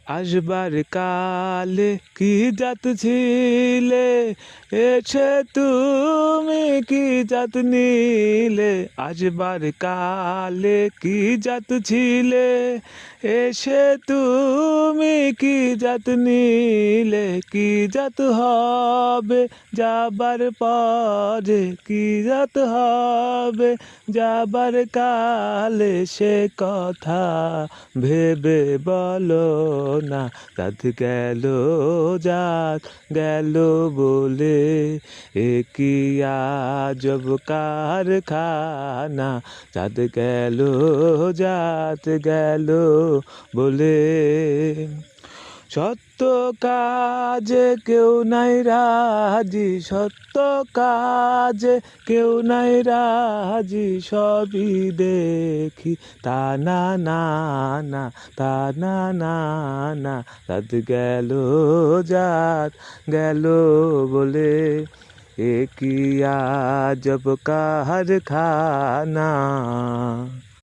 আসবার কালে কি জাত ছিলে, এসে তুমি কি জাত নিলে। আসবার কালে কি জাত ছিলে, এসে তুমি কি জাত নিলে। কি জাত হবে যাবার পরে, কি জাত হবে যাবার কালে, সে কথা ভেবে বলো না। জাত গেল, জাত গেল বলে, এ কি আজব কারখানা। জাত গেল, জাত গেল বলে। সত্য কাজে কেউ নাই রাজি, সত্য কাজে কেউ নাই রাজি। সবই দেখি তা না না না, তা না না না। জাত গেল, জাত গেল বলে, এ কি আজব কারখানা।